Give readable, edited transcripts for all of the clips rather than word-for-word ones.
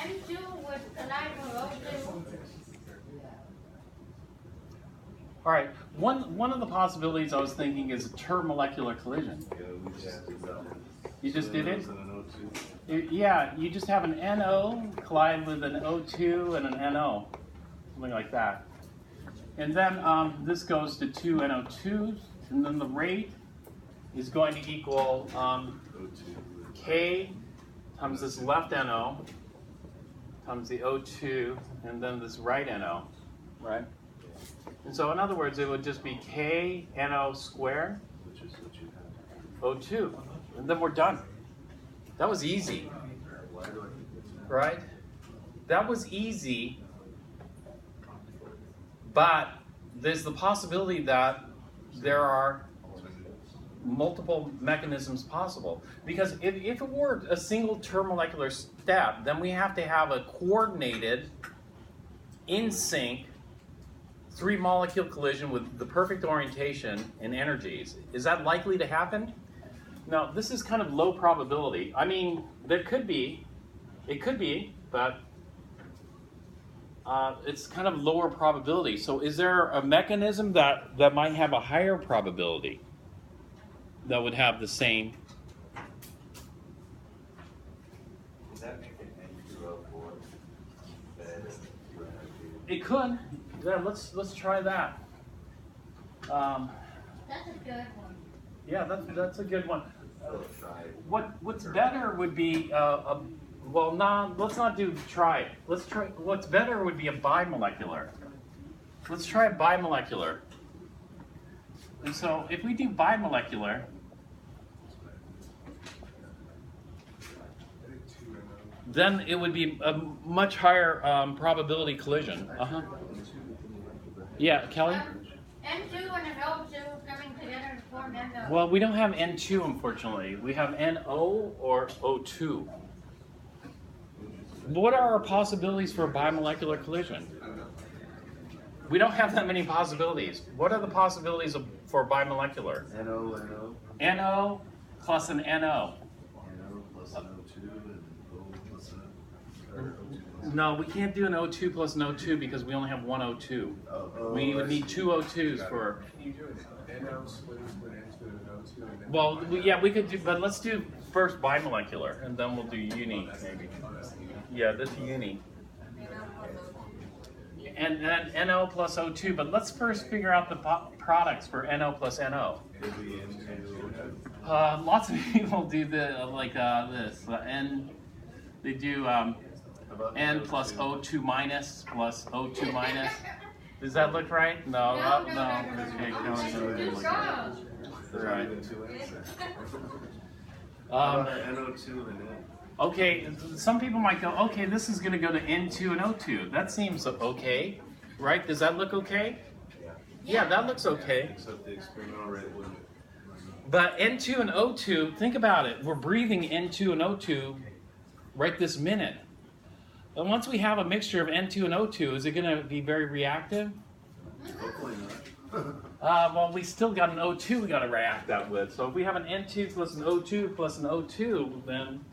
N2 would collide with O2. All right, one of the possibilities I was thinking is a termolecular collision. You just did it? Yeah, you just have an NO collide with an O2 and an NO, something like that. And then this goes to two NO2s, and then the rate is going to equal K times this left NO times the O2, and then this right NO, right? And so in other words, it would just be K NO squared O2, and then we're done. That was easy, right? That was easy, but there's the possibility that there are multiple mechanisms possible. Because if it were a single termolecular step, then we have to have a coordinated, in sync, 3-molecule collision with the perfect orientation and energies. Is that likely to happen? No, this is kind of low probability. I mean, there could be, it could be, but it's kind of lower probability. So is there a mechanism that might have a higher probability that would have the same? Does that make an N2O4 better? It could. Yeah, let's try that. That's a good one. Yeah, that's a good one. Try it. What's better would be well, let's not do try it. Let's try. What's better would be a bimolecular. Let's try a bimolecular. And so if we do bimolecular, then it would be a much higher probability collision. Yeah, Kelly? N2 and an O2 coming together to form NO. Well, we don't have N2, unfortunately. We have NO or O2. What are our possibilities for a bimolecular collision? We don't have that many possibilities. What are the possibilities for bimolecular? NO. NO plus an NO. NO plus an O2 and O plus an O2. No, we can't do an O2 plus an O2 because we only have one O2. We would need two O2s for. Can you do an NO split into an O2 and then? Well, yeah, we could do, but let's do first bimolecular, and then we'll do uni maybe. Yeah, this uni. And then NO plus O2, but let's first figure out the products for NO plus NO. Lots of people do this. They do N plus O2 minus plus O2 minus. Does that look right? No. Okay, Too strong. Right. NO2 and N. Okay, some people might go, okay, this is going to go to N2 and O2. That seems okay, right? Does that look okay? Yeah, that looks okay. Except the experimental rate wouldn't. But N2 and O2, think about it. We're breathing N2 and O2 right this minute. And once we have a mixture of N2 and O2, is it going to be very reactive? Hopefully not. Well, we still got an O2 we got to react that with. So if we have an N2 plus an O2 plus an O2, then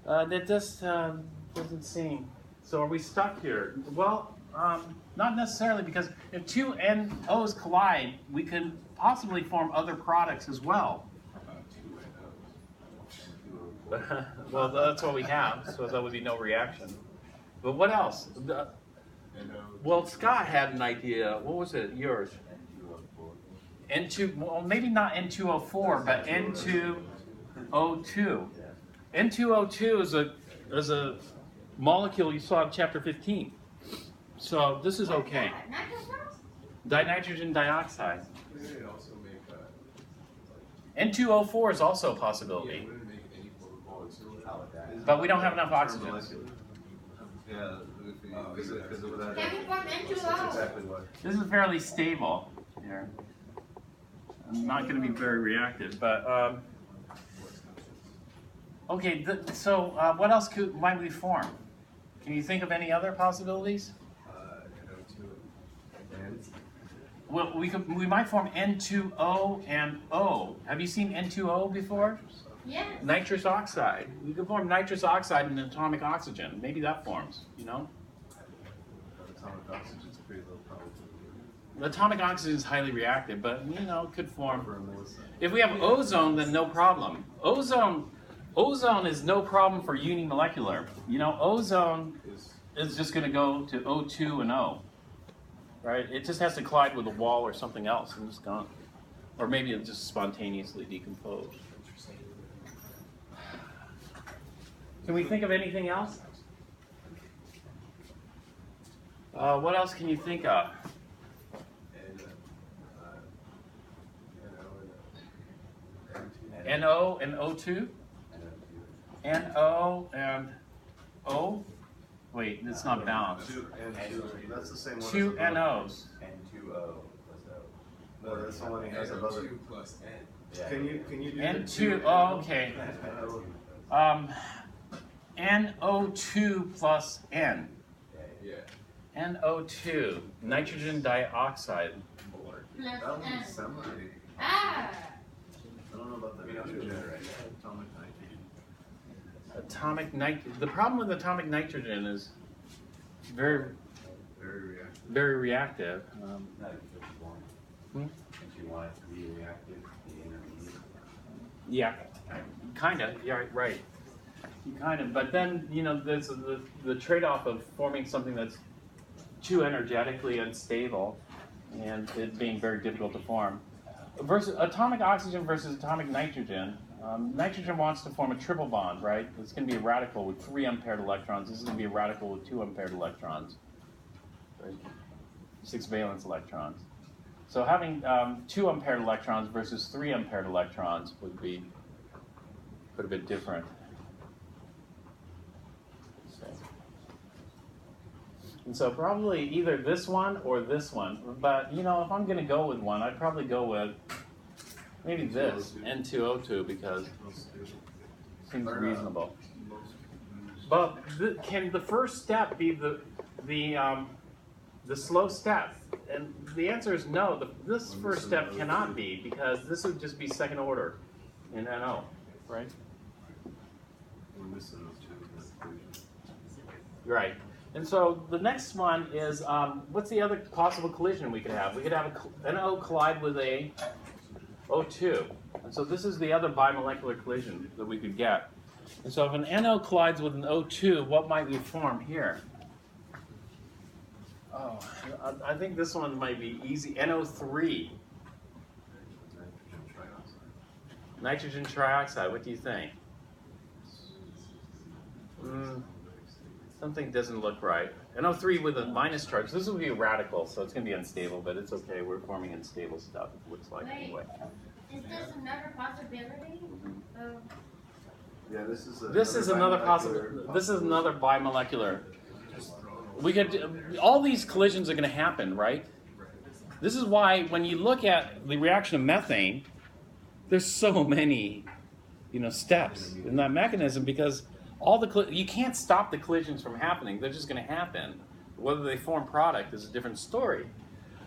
that just doesn't seem. So are we stuck here? Well, not necessarily, because if two NOs collide, we could possibly form other products as well. Well, that's what we have, so that would be no reaction. But what else? Well, Scott had an idea. What was it? Yours? N2. Well, maybe not N2O4, but N2O2. N2O2 is a molecule you saw in chapter 15. So this is okay. Dinitrogen dioxide. N2O4 is also a possibility. But we don't have enough oxygen. Yeah, because of that. Can we form That's N2O? exactly what. This is fairly stable here. I'm not going to be very reactive, but okay. So what else might we form? Can you think of any other possibilities? Well, we might form N2O and O. Have you seen N2O before? Yes. Nitrous oxide. You can form nitrous oxide and atomic oxygen. Maybe that forms, you know? Atomic oxygen's pretty low probability. The atomic oxygen is highly reactive, but, you know, it could form. For a millisecond. If we have ozone, then no problem. Ozone is no problem for unimolecular. You know, ozone is just going to go to O2 and O, right? It just has to collide with a wall or something else and it's gone. Or maybe it'll just spontaneously decompose. Can we think of anything else? What else can you think of? NO and O2? NO and O? Wait, it's not balanced. That's the same one. Two as NOs. N2O plus O. No, that's the one he has above it. N2 plus N. Yeah. Can you do N2, oh, okay. NO2 plus N. Yeah. NO2, nitrogen dioxide. Plus That N. one's semi. Ah. I don't know about the nitrogen right now. Atomic nitrogen. Atomic nitrogen. The problem with atomic nitrogen is very, Very reactive. very reactive. Not if you want. Hmm? If you want it to be reactive, the intermediate. Yeah, kind of. Yeah, right. Kind of. But then, you know, there's the trade-off of forming something that's too energetically unstable and it being very difficult to form. Versus atomic oxygen versus atomic nitrogen. Nitrogen wants to form a triple bond, right? It's going to be a radical with 3 unpaired electrons. This is going to be a radical with 2 unpaired electrons. Right? 6 valence electrons. So having 2 unpaired electrons versus 3 unpaired electrons would be quite a bit different. And so probably either this one or this one. But, you know, if I'm going to go with one, I'd probably go with maybe this, N2O2, because it seems reasonable. But can the first step be the slow step? And the answer is no. This first step cannot be, because this would just be second order in NO, right? We're missing those two in this equation. Right. And so the next one is, what's the other possible collision we could have? We could have an NO collide with a O2. And so this is the other bimolecular collision that we could get. And so if an NO collides with an O2, what might we form here? Oh, I think this one might be easy. NO3, Nitrogen trioxide. nitrogen trioxide. What do you think? Something doesn't look right. NO3 with a minus charge. This would be a radical, so it's going to be unstable, but it's okay. We're forming unstable stuff, it looks like, anyway. Is this another possibility? Of Yeah, this is Another possibility. This is another bimolecular. We could. All these collisions are going to happen, right? This is why when you look at the reaction of methane, there's so many, you know, steps in that mechanism, because you can't stop the collisions from happening. They're just going to happen. Whether they form product is a different story.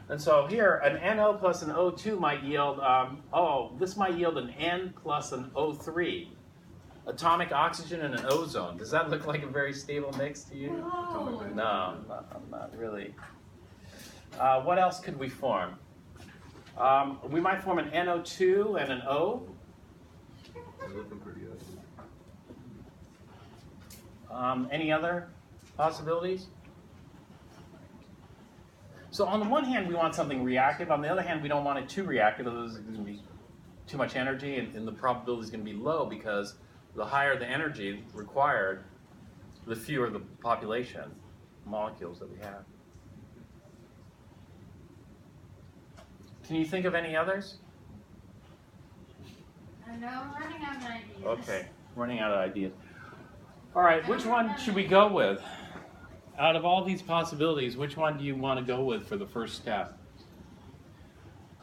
And so here, an NO plus an O2 might yield, this might yield an N plus an O3. Atomic oxygen and an ozone. Does that look like a very stable mix to you? no. No, not really. What else could we form? We might form an NO2 and an O. They're looking pretty ugly. Any other possibilities? So on the one hand, we want something reactive. On the other hand, we don't want it too reactive. There's going to be too much energy, and the probability is going to be low, because the higher the energy required, the fewer the population molecules that we have. Can you think of any others? No, I'm running out of ideas. Okay, running out of ideas. All right, which one should we go with? Out of all these possibilities, which one do you want to go with for the first step?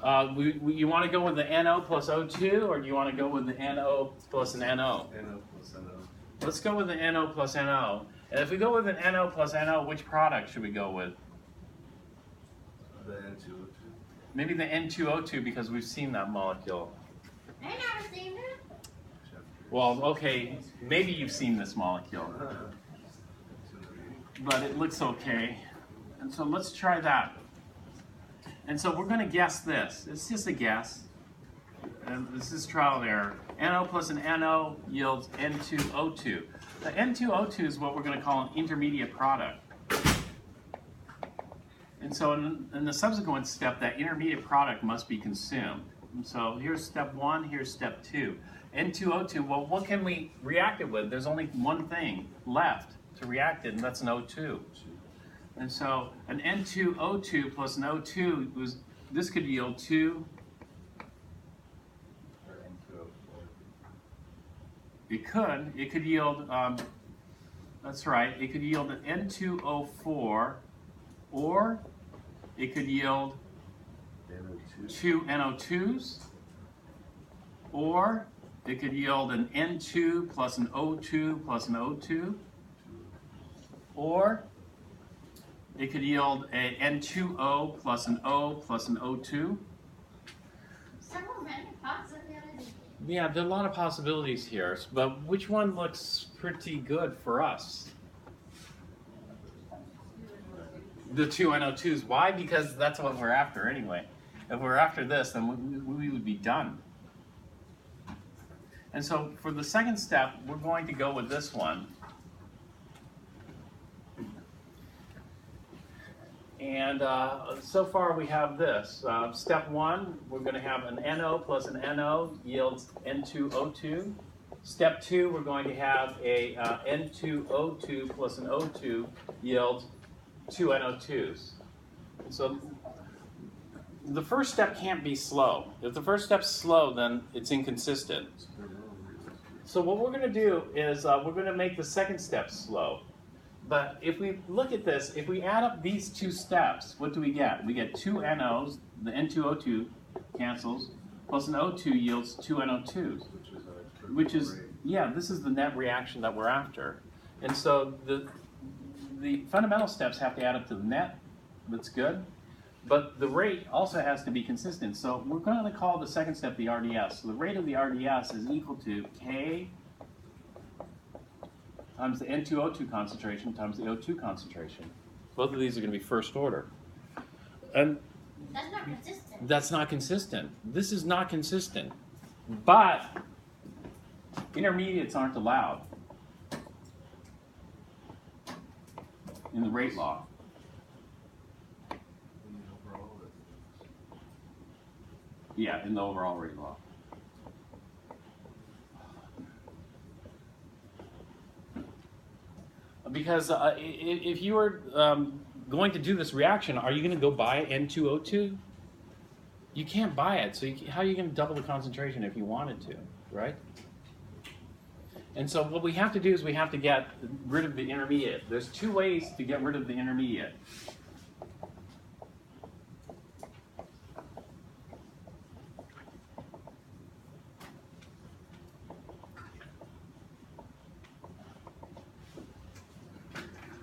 You want to go with the NO plus O2, or do you want to go with the NO plus an NO? NO plus NO. Let's go with the NO plus NO. And if we go with an NO plus NO, which product should we go with? The N2O2. Maybe the N2O2, because we've seen that molecule. I never seen it. Chapter Well, okay, maybe you've seen this molecule, but it looks okay. And so let's try that. And so we're going to guess this. It's just a guess. And this is trial and error. NO plus an NO yields N2O2. The N2O2 is what we're going to call an intermediate product. And so in the subsequent step, that intermediate product must be consumed. And so here's step 1, here's step 2. N2O2, well, what can we react it with? There's only one thing left to react it, and that's an O2. And so an N2O2 plus an O2, this could yield 2. Or N2O4. It could yield, that's right, it could yield an N2O4, or it could yield 2 NO2s, or it could yield an N2 plus an O2 plus an O2, or it could yield a N2O plus an O plus an O2. Several many possibilities. Yeah, there are a lot of possibilities here, but which one looks pretty good for us? The 2 NO2s. Why? Because that's what we're after anyway. If we're after this, then we would be done. And so for the second step, we're going to go with this one. And so far we have this. Step 1, we're going to have an NO plus an NO yields N2O2. Step 2, we're going to have a N2O2 plus an O2 yields 2 NO2s. So the first step can't be slow. If the first step's slow, then it's inconsistent. So what we're going to do is we're going to make the second step slow. But if we look at this, if we add up these two steps, what do we get? We get 2 NOs, the N2O2 cancels, plus an O2 yields 2 NO2s. Which is, yeah, this is the net reaction that we're after. And so the fundamental steps have to add up to the net. That's good. But the rate also has to be consistent. So we're going to call the second step the RDS. So the rate of the RDS is equal to K times the N2O2 concentration times the O2 concentration. Both of these are going to be first order. And That's not consistent. that's not consistent. This is not consistent. But intermediates aren't allowed in the rate law. Yeah, in the overall rate law. Because if you were going to do this reaction, are you going to go buy N2O2? You can't buy it, so how are you going to double the concentration if you wanted to, right? And so what we have to do is we have to get rid of the intermediate. There's two ways to get rid of the intermediate.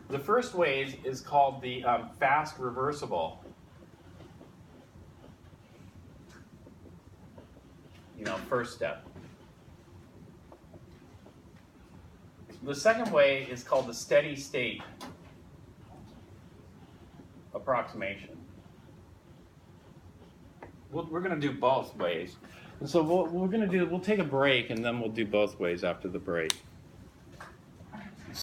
The first way is called the fast reversible. First step. The second way is called the steady state approximation. We're going to do both ways. And so what we're going to do, we'll take a break and then we'll do both ways after the break.